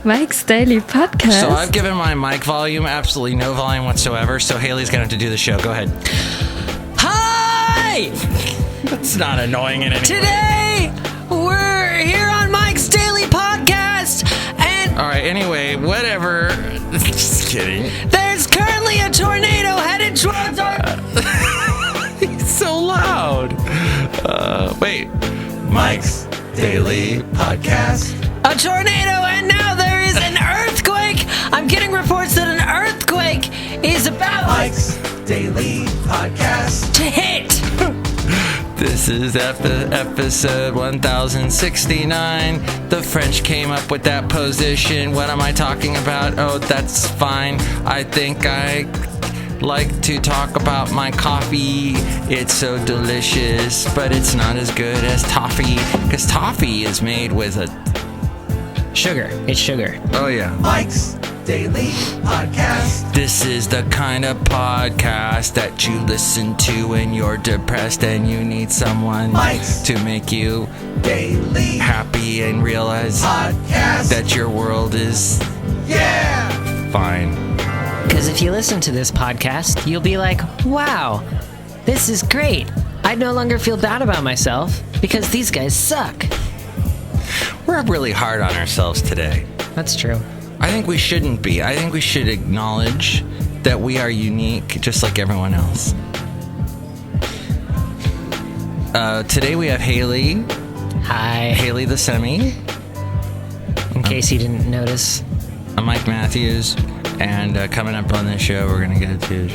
Mike's Daily Podcast. So I've given my mic volume absolutely no volume whatsoever, so Hayley's going to have to do the show. Go ahead. Hi! That's not annoying in any way. Today, we're here on Mike's Daily Podcast, and... Alright, anyway, whatever. Just kidding. There's currently a tornado headed towards our... He's so loud. Wait. Mike's Daily Podcast. A tornado, and now there is an earthquake! I'm getting reports that an earthquake is about... Mike's Daily Podcast. ...to hit! This is episode 1069. The French came up with that position. What am I talking about? Oh, that's fine. I think I like to talk about my coffee. It's so delicious, but it's not as good as toffee, because toffee is made with a... Sugar. It's sugar. Oh, yeah. Mike's Daily Podcast. This is the kind of podcast that you listen to when you're depressed and you need someone to make you daily happy and realize that your world is fine. Because if you listen to this podcast, you'll be like, wow, this is great. I no longer feel bad about myself because these guys suck. We're really hard on ourselves today. That's true. I think we shouldn't be. I think we should acknowledge that we are unique, just like everyone else. Today we have Hayley. Hi. Hayley Thesemi. In case you didn't notice. I'm Mike Matthews, and coming up on this show, we're going to get to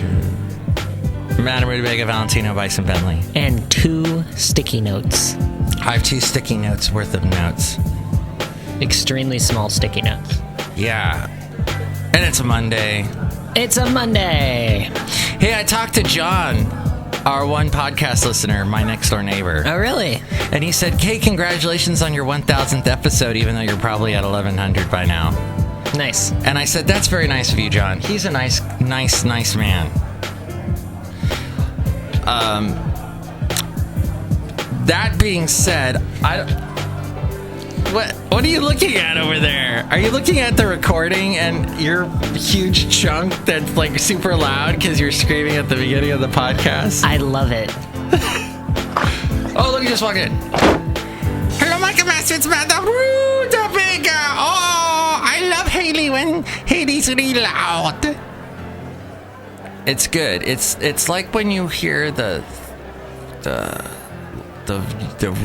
Madam Rootabega, Valentino, Bison, Bentley. And 2 sticky notes. I have 2 sticky notes worth of notes. Extremely small sticky notes. Yeah. And it's a Monday. It's a Monday. Hey, I talked to John, our one podcast listener, my next door neighbor. Oh, really? And he said, hey, congratulations on your 1000th episode, even though you're probably at 1100 by now. Nice. And I said, that's very nice of you, John. He's a nice man. That being said, What are you looking at over there? Are you looking at the recording and your huge chunk that's like super loud because you're screaming at the beginning of the podcast? I love it. Oh, look, you just walked in. Hello, Mike Master. It's about the Rootabega. Oh, I love Hayley when Hayley's really loud. It's good. It's like when you hear the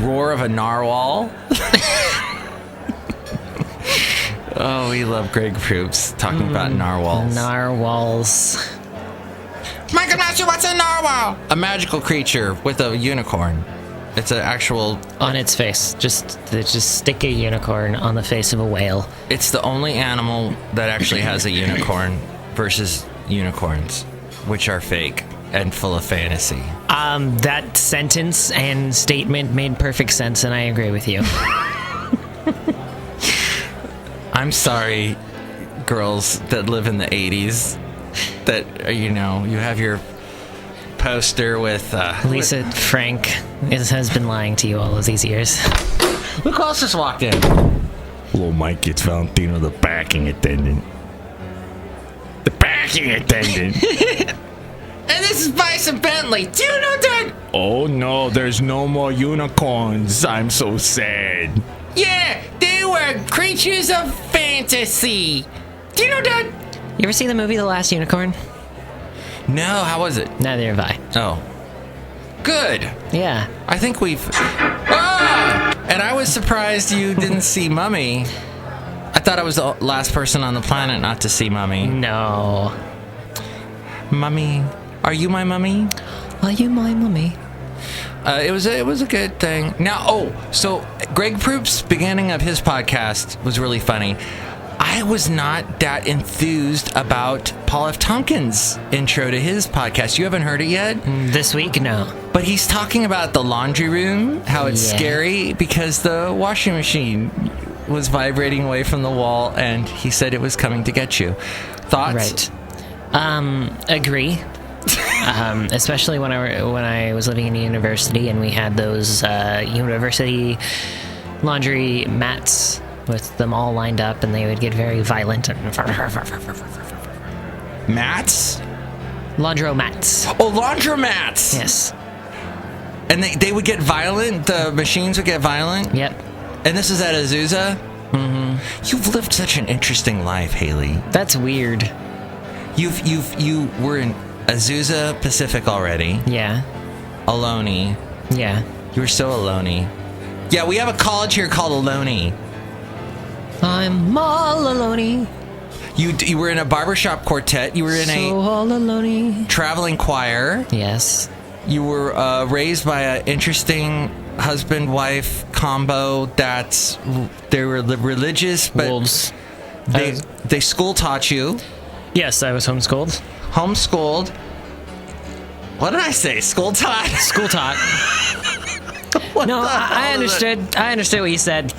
roar of a narwhal. Oh, we love Greg Proops talking about narwhals. Narwhals. Michael Master, what's a narwhal? A magical creature with a unicorn. It's an actual... On its face. Just stick a unicorn on the face of a whale. It's the only animal that actually has a unicorn versus unicorns, which are fake and full of fantasy. That sentence and statement made perfect sense, and I agree with you. I'm sorry, girls that live in the 80s, that, you have your poster with... Lisa Frank has been lying to you all of these years. Look who else just walked in. Hello, Mike. It's Valentino, the packing attendant. The packing attendant. And this is Bison Bentley. Do you know that? Oh, no. There's no more unicorns. I'm so sad. Yeah, they were creatures of fantasy. Do you know that? You ever see the movie The Last Unicorn? No, how was it? Neither have I. Oh. Good. Yeah. I think we've... Ah! And I was surprised you didn't see Mummy. I thought I was the last person on the planet not to see Mummy. No. Mummy. Are you my mummy? Are you my mummy? It was a good thing. Now, so Greg Proop's beginning of his podcast was really funny. I was not that enthused about Paul F. Tompkins' intro to his podcast. You haven't heard it yet? This week, no. But he's talking about the laundry room, how it's scary because the washing machine was vibrating away from the wall, and he said it was coming to get you. Thoughts? Right. Agree. Especially when I was living in university and we had those university laundry mats with them all lined up, and they would get very violent. Mats? Laundromats. Oh, laundromats! Yes. And they would get violent? The machines would get violent? Yep. And this is at Azusa? Mm-hmm. You've lived such an interesting life, Hayley. That's weird. You were in Azusa Pacific already. Yeah. Ohlone. Yeah. You were so Ohlone. Yeah, we have a college here called Ohlone. I'm all alone. You were in a barbershop quartet. You were in all alone. Traveling choir. Yes. You were raised by an interesting husband-wife combo. They were religious, but Wolves. they school taught you. Yes, I was homeschooled. Homeschooled. What did I say? School taught? School taught. No, I understood. I understood what you said.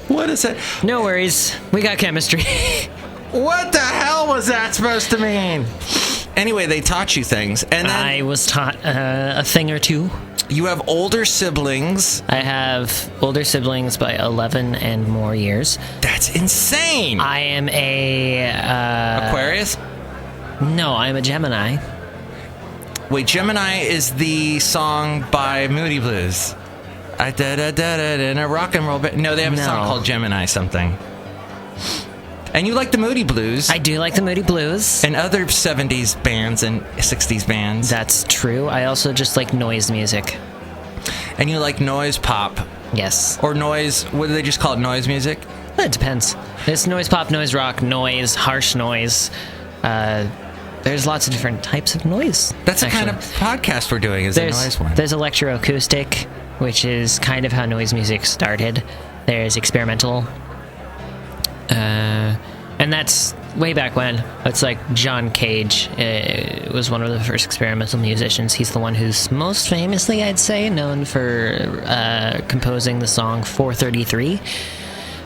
What is it? No worries. We got chemistry. What the hell was that supposed to mean? Anyway, they taught you things, and then I was taught a thing or two. You have older siblings. I have older siblings by 11 and more years. That's insane. I am a Aquarius? No, I'm a Gemini. Wait, Gemini is the song by Moody Blues. I da in a rock and roll band. No, they have a song called Gemini something. And you like the Moody Blues. I do like the Moody Blues. And other 70s bands and 60s bands. That's true. I also just like noise music. And you like noise pop. Yes. Or noise, what do they just call it, noise music? It depends. It's noise pop, noise rock, noise, harsh noise. There's lots of different types of noise. That's the kind of podcast we're doing, is a noise one. There's electroacoustic, which is kind of how noise music started. There's experimental. And that's way back when. It's like John Cage was one of the first experimental musicians. He's the one who's most famously, I'd say, known for composing the song 433,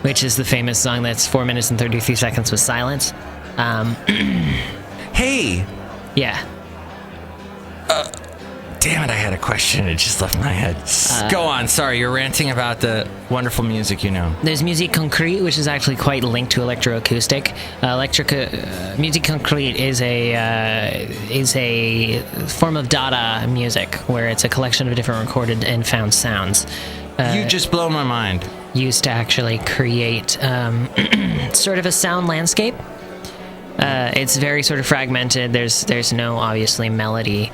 which is the famous song that's 4 minutes and 33 seconds with silence. Hey! Yeah. Damn it, I had a question. It just left my head. Go on. Sorry, you're ranting about the wonderful music you know. There's musique concrete, which is actually quite linked to electroacoustic. Musique concrete is a form of Dada music, where it's a collection of different recorded and found sounds. You just blow my mind. Used to actually create sort of a sound landscape. It's very sort of fragmented. There's no obviously melody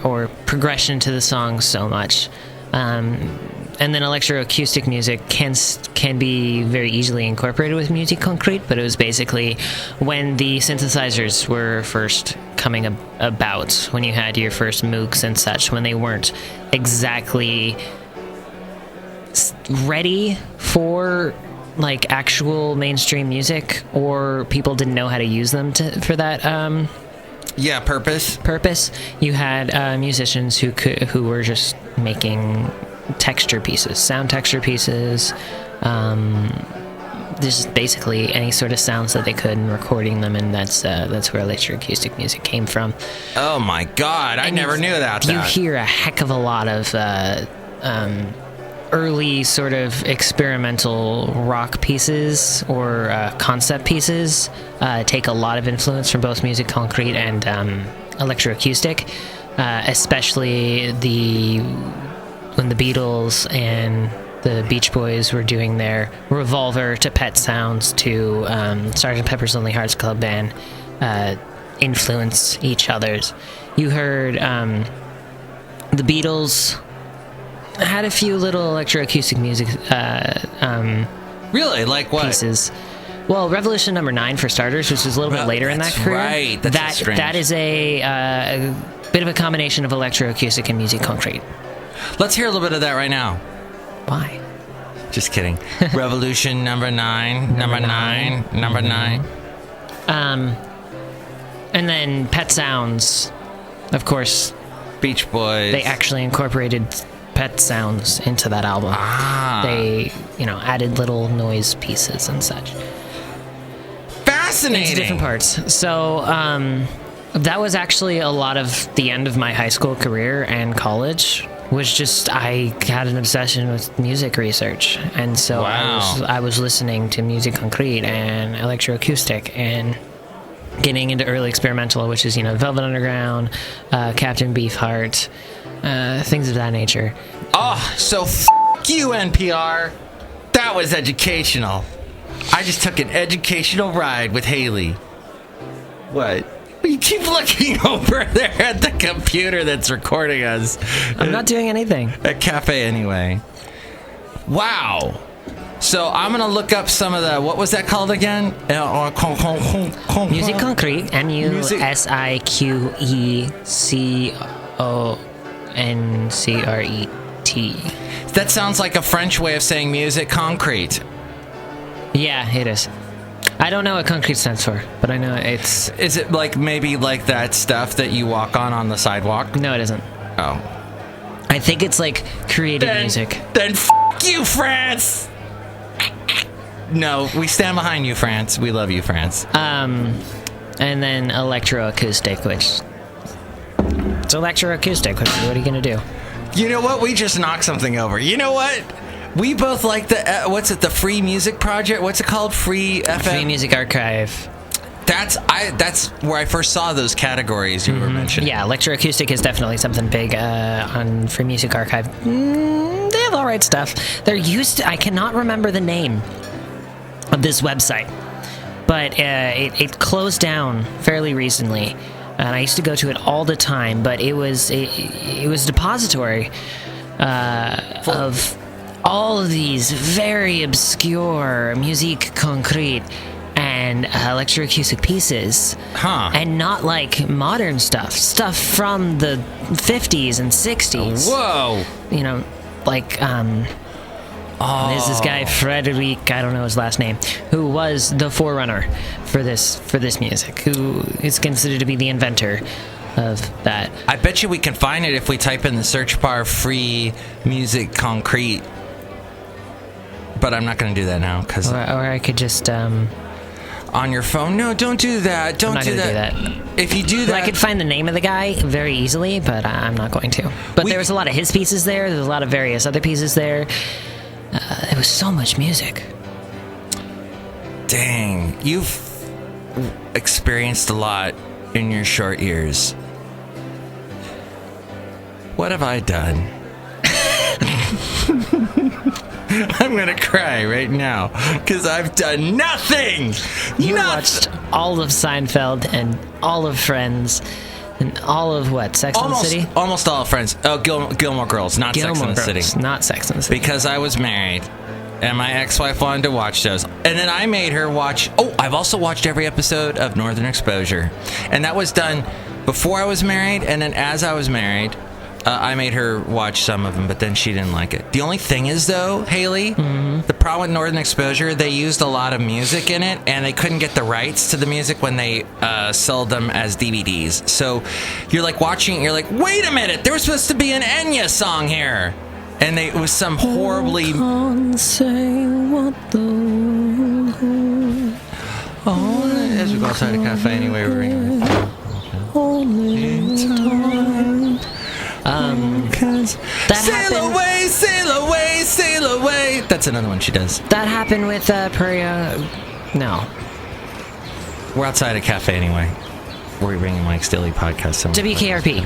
or progression to the song so much. And then electroacoustic music can be very easily incorporated with musique concrete, but it was basically when the synthesizers were first coming about, when you had your first MOOCs and such, when they weren't exactly ready for like actual mainstream music, or people didn't know how to use them for that purpose. You had musicians who were just making sound texture pieces, just basically any sort of sounds that they could and recording them, and that's where electroacoustic music came from. Oh my god, I never knew that. You hear a heck of a lot of early sort of experimental rock pieces or concept pieces take a lot of influence from both musique concrete and electroacoustic, especially when the Beatles and the Beach Boys were doing their Revolver to Pet Sounds to Sgt. Pepper's Lonely Hearts Club Band influence each other's. You heard the Beatles had a few little electroacoustic music really? Like what? Pieces. Well, Revolution Number 9 for starters, which was a little bit later in that career. Right. That's strange. That is a bit of a combination of electroacoustic and musique concrete. Let's hear a little bit of that right now. Why? Just kidding. Revolution Number 9. Number 9. And then Pet Sounds, of course. Beach Boys. They actually incorporated pet sounds into that album. They, added little noise pieces and such. Fascinating. Into different parts. So, that was actually a lot of the end of my high school career and college. was just I had an obsession with music research, and so I was listening to music concrete and electroacoustic and getting into early experimental, which is Velvet Underground, Captain Beefheart, things of that nature. Oh, so you, NPR. That was educational. I just took an educational ride with Hayley. What? You keep looking over there at the computer that's recording us. I'm not doing anything. At Cafe Anyway. Wow. So I'm going to look up some of the... What was that called again? Music Concrete. MUSICONCRET. That sounds like a French way of saying music concrete. Yeah, it is. I don't know what concrete stands for, but I know it's... Is it like maybe like that stuff that you walk on the sidewalk? No, it isn't. Oh. I think it's like creative music. Then you, France! No, we stand behind you, France. We love you, France. And then electroacoustic, which... It's electroacoustic. What are you going to do? You know what? We just knocked something over. You know what? We both like the, the Free Music Project? What's it called? Free FM? Free Music Archive. That's where I first saw those categories you were mentioning. Yeah, electroacoustic is definitely something big on Free Music Archive. They have all right stuff. They're used to, I cannot remember the name of this website, but it closed down fairly recently. And I used to go to it all the time, but it was a depository of all of these very obscure musique concrete and electroacoustic pieces. And not like modern stuff from the 50s and 60s. Whoa! Like, there's this guy, Frederic, I don't know his last name, who was the forerunner for this music, who is considered to be the inventor of that. I bet you we can find it if we type in the search bar Free Music Concrete. But I'm not going to do that now. Or I could just... on your phone? No, don't do that. Don't do that. If you do that... Well, I could find the name of the guy very easily, but I'm not going to. But there was a lot of his pieces there. There's a lot of various other pieces there. There was so much music. Dang. You've experienced a lot in your short years. What have I done? I'm gonna cry right now because I've done nothing. You watched all of Seinfeld and all of Friends and all of what? Sex and the City? Almost all of Friends. Oh, Gilmore Girls, not Sex and the City. Not Sex and the City. Because I was married and my ex-wife wanted to watch those. And then I made her watch... Oh, I've also watched every episode of Northern Exposure. And that was done before I was married, and then as I was married... I made her watch some of them, but then she didn't like it. The only thing is, though, Hayley, the problem with Northern Exposure, they used a lot of music in it, and they couldn't get the rights to the music when they sold them as DVDs. So you're like watching it, you're like, wait a minute, there was supposed to be an Enya song here. And it was some horribly... Can't say what as we go outside a cafe anyway, we're ringing. Only time. Sail away. That's another one she does. That happened with Prairie. No. We're outside a cafe anyway. We're ringing Mike's Daily Podcast. WKRP.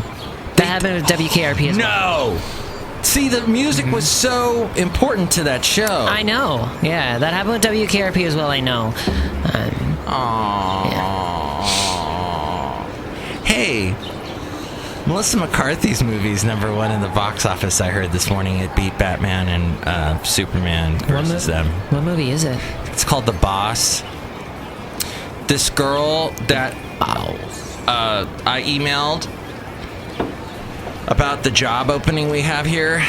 That happened with WKRP as well. No! See, the music was so important to that show. I know. Yeah, that happened with WKRP as well, I know. Yeah. Hey, Melissa McCarthy's movie's #1 in the box office, I heard this morning. It beat Batman and Superman versus them. What movie is it? It's called The Boss. This girl that I emailed about the job opening we have here,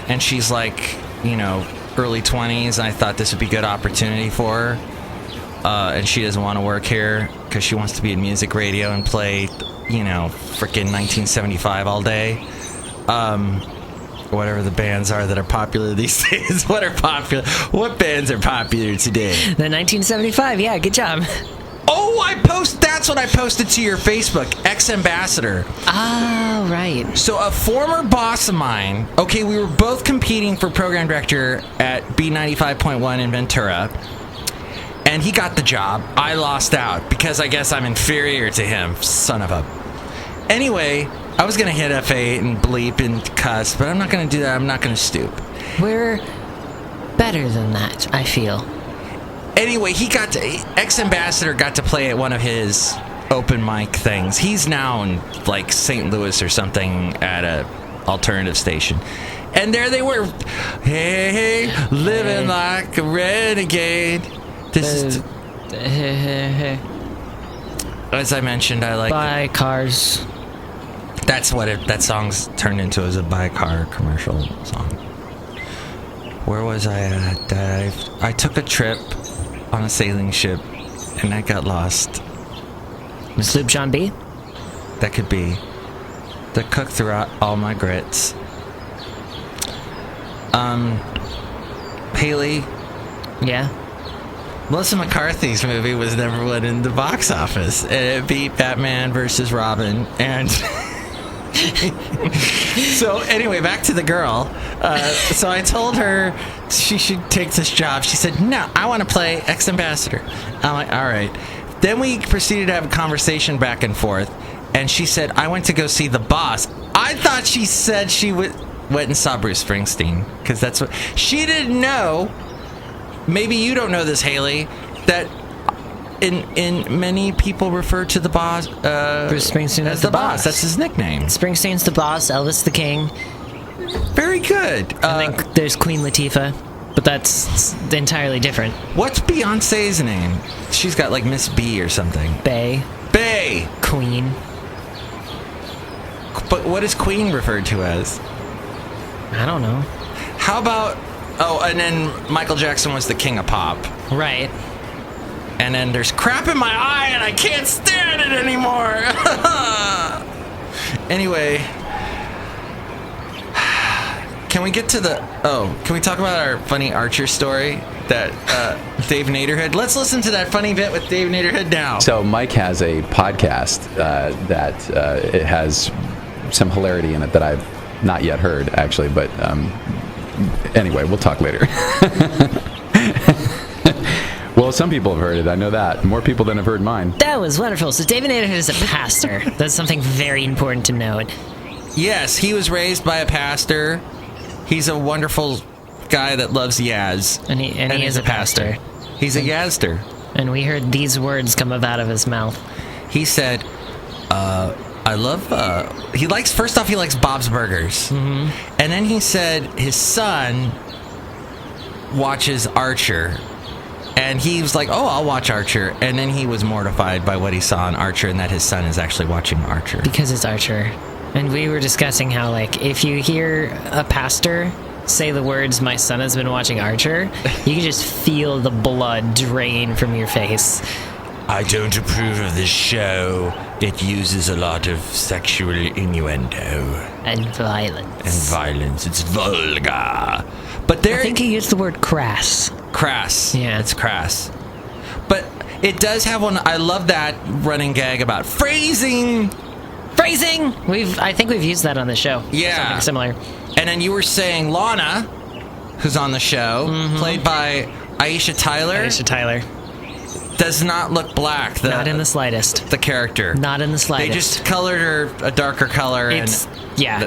and she's like, early 20s. I thought this would be a good opportunity for her. And she doesn't want to work here because she wants to be in music radio and play, frickin' 1975 all day. Whatever the bands are that are popular these days. What bands are popular today? The 1975, yeah, good job. That's what I posted to your Facebook, ex-ambassador. Oh, right. So a former boss of mine, okay, we were both competing for program director at B95.1 in Ventura, and he got the job. I lost out because I guess I'm inferior to him, son of a... Anyway, I was going to hit F8 and bleep and cuss, but I'm not going to do that. I'm not going to stoop. We're better than that, I feel. Anyway, ex-ambassador got to play at one of his open mic things. He's now in like St. Louis or something at a alternative station. And there they were. Hey, living like a renegade. As I mentioned, I like buy cars. That's what that song's turned into, as a buy car commercial song. Where was I at? I took a trip on a sailing ship, and I got lost. Sloop John B? That could be. The cook threw out all my grits. Hayley. Yeah? Melissa McCarthy's movie was number one in the box office. And it beat Batman versus Robin. And... So anyway, back to the girl. So I told her she should take this job. She said, no, I want to play ex-ambassador. I'm like, all right. Then we proceeded to have a conversation back and forth, and she said, I went to go see The Boss. I thought she said she went and saw Bruce Springsteen, because that's what... She didn't know, maybe you don't know this, Hayley, that in many people refer to The Boss... Bruce Springsteen as The Boss. That's his nickname. Springsteen's The Boss, Elvis the King. Very good. I think there's Queen Latifah, but that's entirely different. What's Beyonce's name? She's got like Miss B or something. Bay. Queen. But what is Queen referred to as? I don't know. How about... Oh, and then Michael Jackson was the king of pop. Right. And then there's crap in my eye and I can't stand it anymore. Anyway... Can we get to can we talk about our funny Archer story that Dave Nader had? Let's listen to that funny bit with Dave Nader now. So Mike has a podcast that it has some hilarity in it that I've not yet heard, actually. But anyway, we'll talk later. Well, some people have heard it. I know that. More people than have heard mine. That was wonderful. So David Nader is a pastor. That's something very important to note. Yes, he was raised by a pastor. He's a wonderful guy that loves Yaz. And he is a pastor. He's a Yazster. And we heard these words come out of his mouth. He said, I love... First off, he likes Bob's Burgers. Mm-hmm. And then he said his son watches Archer. And he was like, oh, I'll watch Archer. And then he was mortified by what he saw on Archer and that his son is actually watching Archer. Because it's Archer. And we were discussing how, like, if you hear a pastor say the words, my son has been watching Archer, you can just feel the blood drain from your face. I don't approve of this show. It uses a lot of sexual innuendo. And violence. It's vulgar. But I think he used the word crass. Crass. Yeah. It's crass. But it does have one... I love that running gag about phrasing... I think we've used that on the show. Yeah. Something similar. And then you were saying Lana, who's on the show, played by Aisha Tyler, does not look black. Not in the slightest. The character. Not in the slightest. They just colored her a darker color, and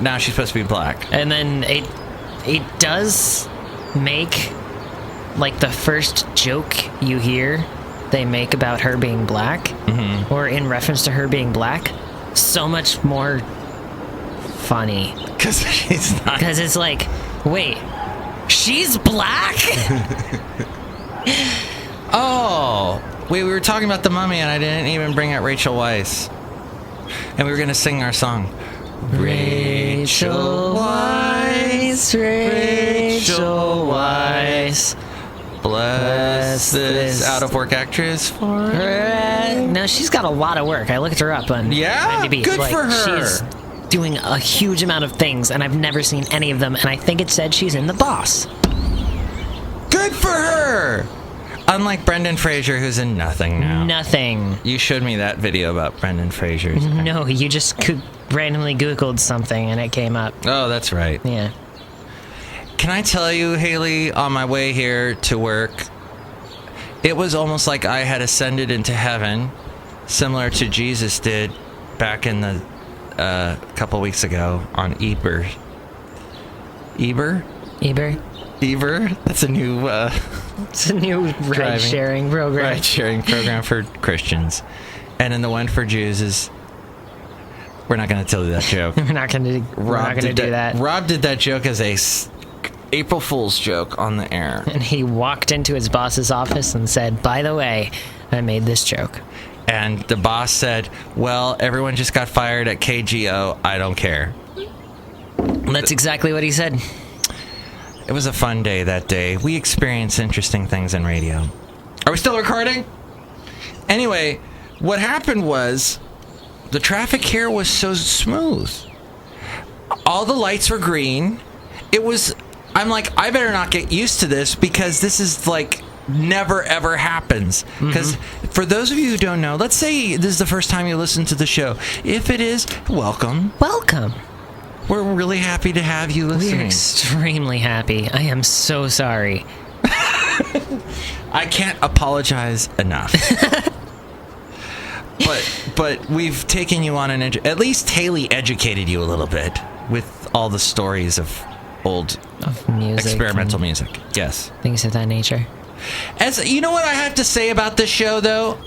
now she's supposed to be black. And then it does make, like, the first joke you hear they make about her being black, or in reference to her being black, so much more funny. Because she's not. Because it's like, wait, she's black? Oh, wait, we were talking about The Mummy and I didn't even bring out Rachel Weisz. And we were going to sing our song. Rachel Weisz, Rachel Weisz. Bless this out-of-work actress for her. No, she's got a lot of work. I looked her up on IMDb. Good for her. She's doing a huge amount of things, and I've never seen any of them, and I think it said she's in The Boss. Good for her. Unlike Brendan Fraser, who's in nothing now. Nothing. You showed me that video about Brendan Fraser. No, you just randomly Googled something and it came up. Oh, that's right. Yeah. Can I tell you, Hayley, on my way here to work, it was almost like I had ascended into heaven, similar to Jesus did back in the couple weeks ago on Eber. Eber? That's a new it's a new ride-sharing program. Ride-sharing program for Christians. And then the one for Jews is... We're not going to tell you that joke. We're not going to do that. Rob did that joke as a April Fool's joke on the air. And he walked into his boss's office and said, "By the way, I made this joke." And the boss said, "Well, everyone just got fired at KGO. I don't care." That's exactly what he said. It was a fun day that day. We experienced interesting things in radio. Are we still recording? Anyway, what happened was the traffic here was so smooth. All the lights were green. I'm like, I better not get used to this because this is like never ever happens. Because for those of you who don't know, let's say this is the first time you listen to the show. If it is, welcome. Welcome. We're really happy to have you listening. We're extremely happy. I am so sorry. I can't apologize enough. But we've taken you on at least Hayley educated you a little bit with all the stories of old music, experimental music. Yes. Things of that nature. As you know what I have to say about this show though?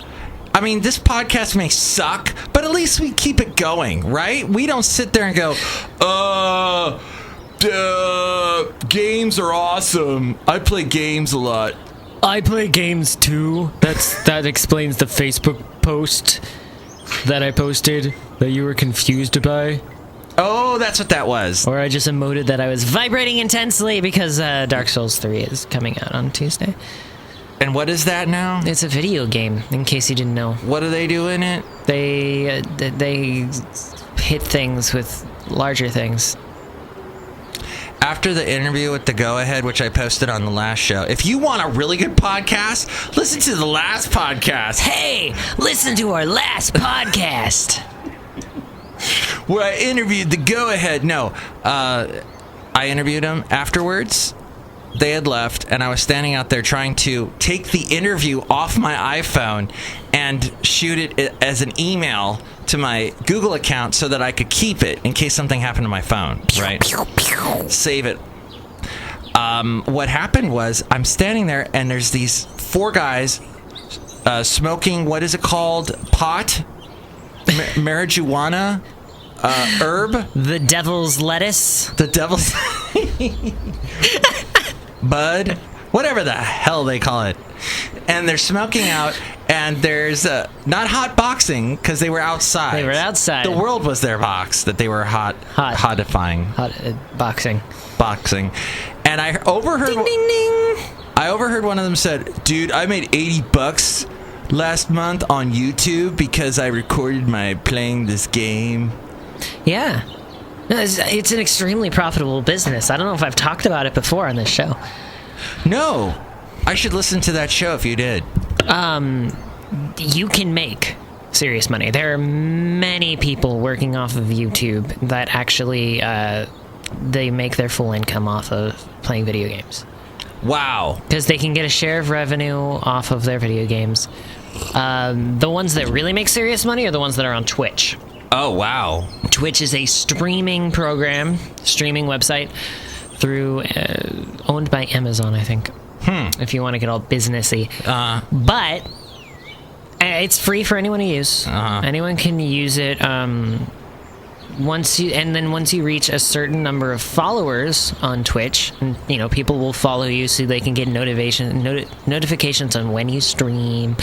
I mean, this podcast may suck, but at least we keep it going, right? We don't sit there and go, games are awesome. I play games a lot. I play games too. That explains the Facebook post that I posted that you were confused by. Oh, that's what that was. Or I just emoted that I was vibrating intensely because Dark Souls 3 is coming out on Tuesday. And what is that now? It's a video game, in case you didn't know. What do they do in it? They hit things with larger things. After the interview with the Go-Ahead, which I posted on the last show, if you want a really good podcast, listen to the last podcast. Hey, listen to our last podcast. Where I interviewed the Go-Ahead. No, I interviewed him afterwards. They had left, and I was standing out there trying to take the interview off my iPhone and shoot it as an email to my Google account so that I could keep it in case something happened to my phone, right? Save it. What happened was I'm standing there, and there's these 4 guys smoking, what is it called? Pot? Marijuana? Herb? The devil's lettuce? The devil's... Bud, whatever the hell they call it. And they're smoking out, and there's not hot boxing because they were outside. They were outside. The world was their box that they were hotifying. Boxing. And I overheard. Ding, ding, ding. I overheard one of them said, "Dude, I made $80 last month on YouTube because I recorded my playing this game." Yeah. No, it's an extremely profitable business. I don't know if I've talked about it before on this show. No. I should listen to that show if you did. You can make serious money. There are many people working off of YouTube that actually they make their full income off of playing video games. Wow. Because they can get a share of revenue off of their video games. The ones that really make serious money are the ones that are on Twitch. Oh, wow. Twitch is a streaming website through owned by Amazon, I think. If you want to get all businessy. But it's free for anyone to use. Anyone can use it. Once you reach a certain number of followers on Twitch, and, people will follow you so they can get notifications on when you stream.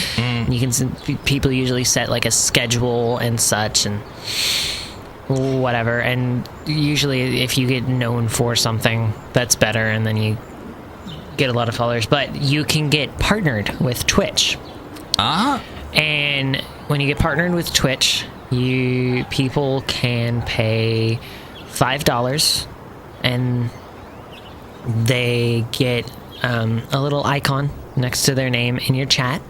People usually set like a schedule and such and whatever. And usually, if you get known for something, that's better, and then you get a lot of followers. But you can get partnered with Twitch. And when you get partnered with Twitch, people can pay $5 and they get a little icon next to their name in your chat.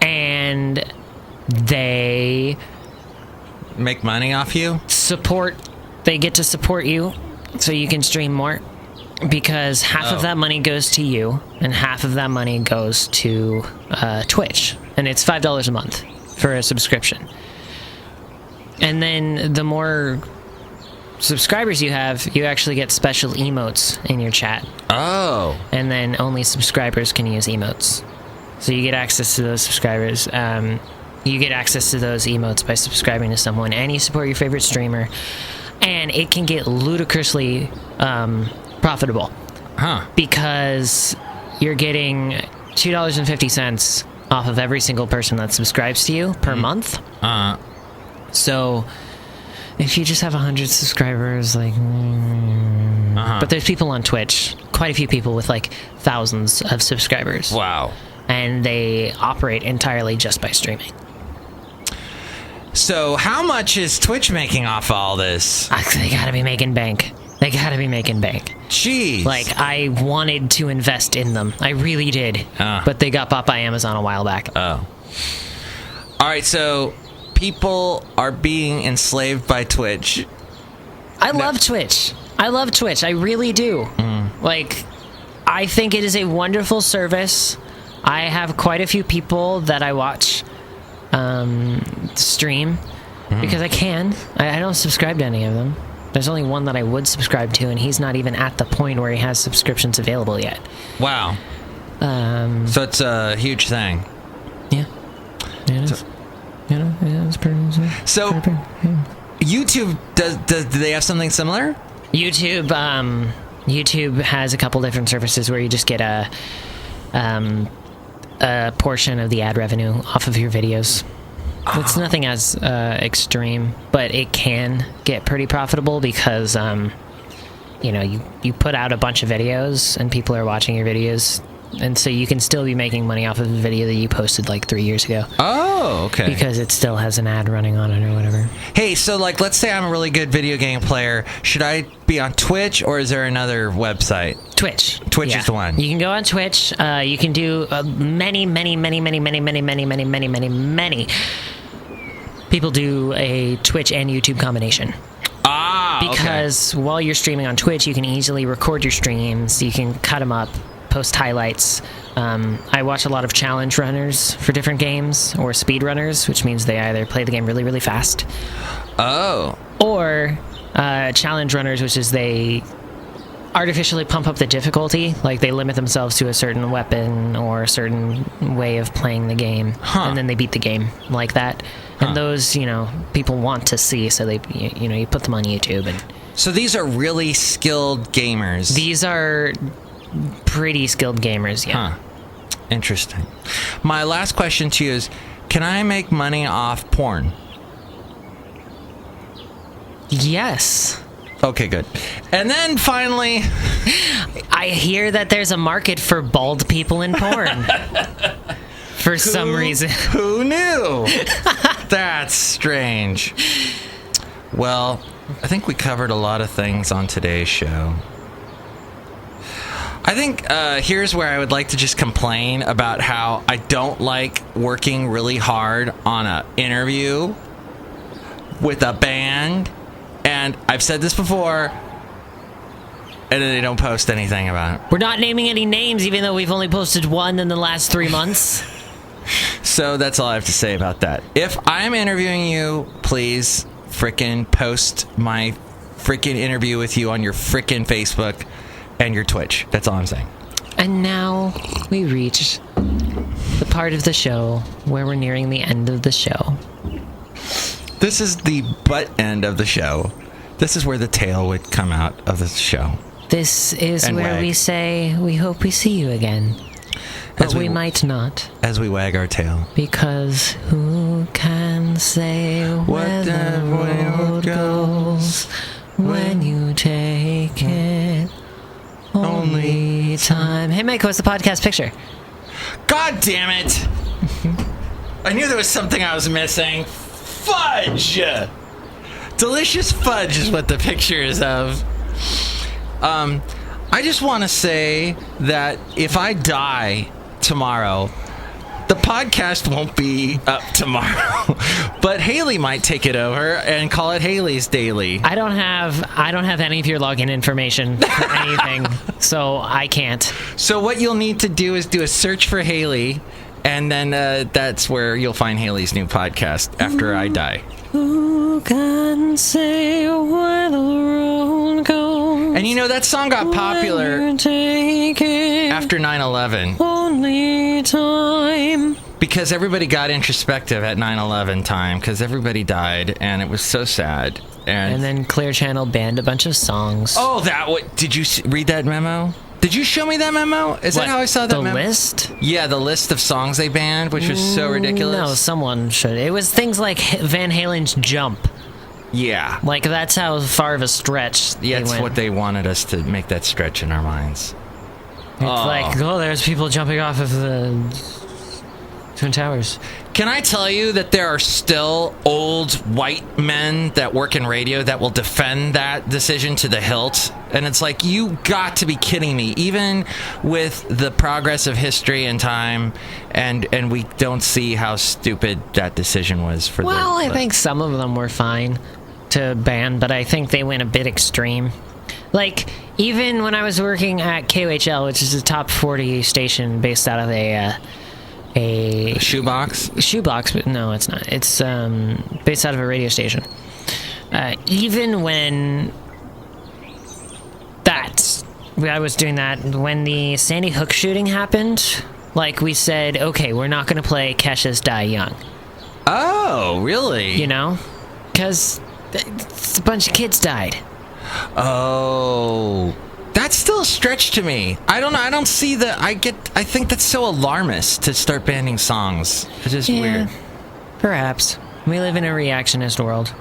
And they make money off you? They get to support you so you can stream more. Because half of that money goes to you, and half of that money goes to Twitch. And it's $5 a month for a subscription. And then the more subscribers you have, you actually get special emotes in your chat. Oh. And then only subscribers can use emotes. So you get access to those subscribers. You get access to those emotes by subscribing to someone, and you support your favorite streamer. And it can get ludicrously profitable. Huh. Because you're getting $2.50 off of every single person that subscribes to you per month. So if you just have 100 subscribers, like... But there's people on Twitch, quite a few people with like thousands of subscribers. Wow. And they operate entirely just by streaming. So how much is Twitch making off all this? They gotta be making bank. Jeez. Like, I wanted to invest in them. I really did. But they got bought by Amazon a while back. Oh. All right, so people are being enslaved by Twitch. I love Twitch. I really do. Like, I think it is a wonderful service. I have quite a few people that I watch stream because I can. I don't subscribe to any of them. There's only one that I would subscribe to, and he's not even at the point where he has subscriptions available yet. Wow. So it's a huge thing. Yeah. Yeah, it is. It's pretty... So, YouTube, do they have something similar? YouTube has a couple different services where you just get a portion of the ad revenue off of your videos. It's nothing as extreme, but it can get pretty profitable because, you put out a bunch of videos and people are watching your videos, and so you can still be making money off of a video that you posted like 3 years ago. Oh, okay. Because it still has an ad running on it or whatever. Hey, so like, let's say I'm a really good video game player. Should I be on Twitch, or is there another website? Twitch. Twitch is the one. You can go on Twitch. You can do many people do a Twitch and YouTube combination. Because while you're streaming on Twitch, you can easily record your streams. You can cut them up, post highlights. I watch a lot of challenge runners for different games, or speed runners, which means they either play the game really, really fast. Oh. Or challenge runners, which is they artificially pump up the difficulty, like they limit themselves to a certain weapon or a certain way of playing the game, and then they beat the game like that. And those, people want to see, so they, you put them on YouTube. And so these are really skilled gamers. These are pretty skilled gamers, yeah. Huh. Interesting. My last question to you is, can I make money off porn? Yes. Okay, good. And then finally... I hear that there's a market for bald people in porn. For some reason. Who knew? That's strange. Well, I think we covered a lot of things on today's show. I think here's where I would like to just complain about how I don't like working really hard on an interview with a band. And I've said this before, and then they don't post anything about it. We're not naming any names, even though we've only posted one in the last 3 months. So that's all I have to say about that. If I'm interviewing you, please frickin' post my frickin' interview with you on your frickin' Facebook and your Twitch. That's all I'm saying. And now we reach the part of the show where we're nearing the end of the show. This is the butt end of the show. This is where the tail would come out of the show. This is where we say, we hope we see you again. But we might not. As we wag our tail. Because who can say where the road goes when you take it? Only time. Hey, Mike, what's the podcast picture? God damn it! I knew there was something I was missing. Fudge! Delicious fudge is what the picture is of. I just want to say that if I die tomorrow, the podcast won't be up tomorrow, but Hayley might take it over and call it Hayley's Daily. I don't have any of your login information for anything, so I can't. So what you'll need to do is do a search for Hayley, and then that's where you'll find Hayley's new podcast after I die. Who can say where the road goes? And you know, that song got popular after 9/11. Only time. Because everybody got introspective at 9/11 time, because everybody died, and it was so sad. And then Clear Channel banned a bunch of songs. Oh, did you read that memo? Did you show me that memo? Is that how I saw that memo? The list? Yeah, the list of songs they banned, which was so ridiculous. No, someone should. It was things like Van Halen's Jump. Yeah. Like, that's how far of a stretch Yeah, they it's went. what they wanted us to make that stretch in our minds. It's like, there's people jumping off of the Twin Towers. Can I tell you that there are still old white men that work in radio that will defend that decision to the hilt? And it's like, you got to be kidding me. Even with the progress of history and time, and we don't see how stupid that decision was for I think some of them were fine to ban, but I think they went a bit extreme. Like, even when I was working at KOHL, which is a top 40 station based out of a shoebox? Shoebox, but no, it's not. It's based out of a radio station. Even when I was doing that, when the Sandy Hook shooting happened, like, we said, okay, we're not going to play Kesha's Die Young. Oh, really? You know? Because a bunch of kids died. Oh, that's still a stretch to me. I don't know. I don't see the. I think that's so alarmist to start banning songs. It's just weird. Perhaps. We live in a reactionist world.